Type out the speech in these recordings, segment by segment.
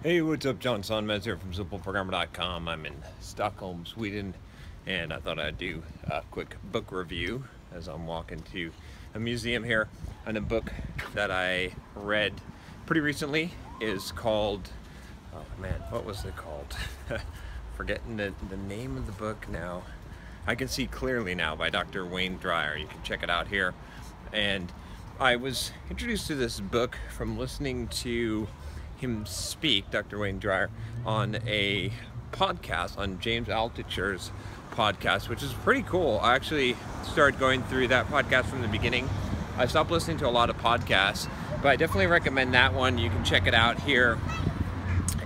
Hey, what's up? John Sonmez here from simpleprogrammer.com. I'm in Stockholm, Sweden, and I thought I'd do a quick book review as I'm walking to a museum here. And a book that I read pretty recently is called, oh man, what was it called? Forgetting the name of the book now. I Can See Clearly Now by Dr. Wayne Dyer. You can check it out here. And I was introduced to this book from listening to him speak, Dr. Wayne Dyer, on a podcast, on James Altucher's podcast, which is pretty cool. I actually started going through that podcast from the beginning. I stopped listening to a lot of podcasts, but I definitely recommend that one. You can check it out here.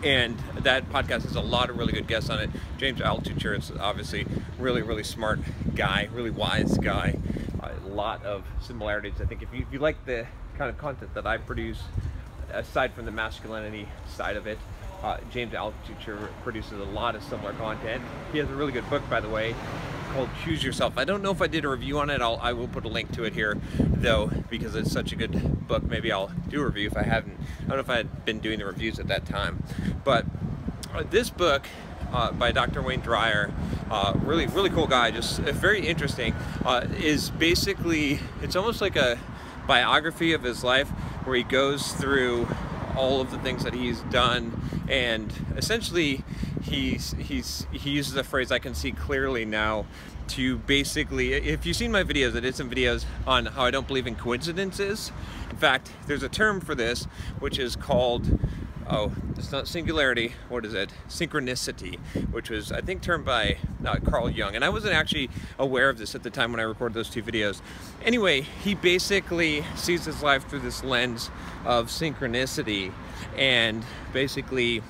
And that podcast has a lot of really good guests on it. James Altucher is obviously really smart guy, really wise guy. A lot of similarities. I think if you like the kind of content that I produce, aside from the masculinity side of it, James Altucher produces a lot of similar content. He has a really good book, by the way, called Choose Yourself. I don't know if I did a review on it. I will put a link to it here, though, because it's such a good book. Maybe I'll do a review if I haven't. I don't know if I had been doing the reviews at that time. But this book by Dr. Wayne Dyer, really cool guy, just very interesting, is basically, it's almost like a biography of his life, where he goes through all of the things that he's done, and essentially he uses the phrase "I can see clearly now" to basically, if you've seen my videos, I did some videos on how I don't believe in coincidences. In fact, there's a term for this which is called, oh, it's not singularity, what is it? Synchronicity, which was, I think, termed by Carl Jung. And I wasn't actually aware of this at the time when I recorded those two videos. Anyway, he basically sees his life through this lens of synchronicity, and basically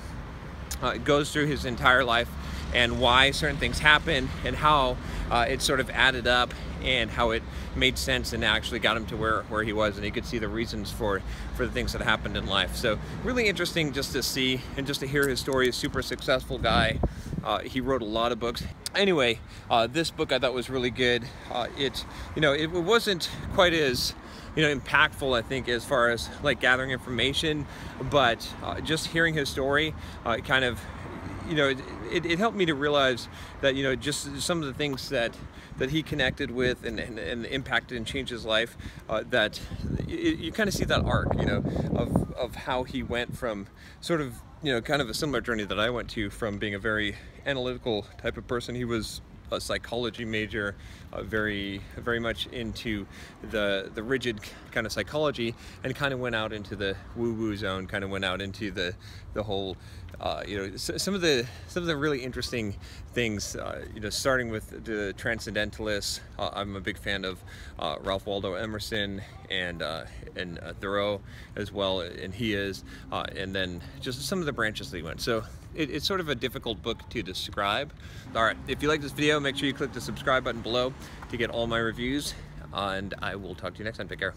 goes through his entire life and why certain things happen, and how it sort of added up, and how it made sense and actually got him to where he was, and he could see the reasons for the things that happened in life. So really interesting just to see and just to hear his story. A super successful guy. He wrote a lot of books. Anyway, this book I thought was really good. It wasn't quite as impactful, I think, as far as like gathering information, but just hearing his story kind of, it helped me to realize that, just some of the things that he connected with and impacted and changed his life, that you kind of see that arc, of how he went from sort of, kind of a similar journey that I went to, from being a very analytical type of person. He was a psychology major, very much into the rigid kind of psychology, and kind of went out into the woo-woo zone, kind of went out into the whole, some of the really interesting things, starting with the transcendentalists. I'm a big fan of Ralph Waldo Emerson and Thoreau as well, and he is, and then just some of the branches that he went. So it's sort of a difficult book to describe. All right, if you like this video, make sure you click the subscribe button below to get all my reviews, and I will talk to you next time. Take care.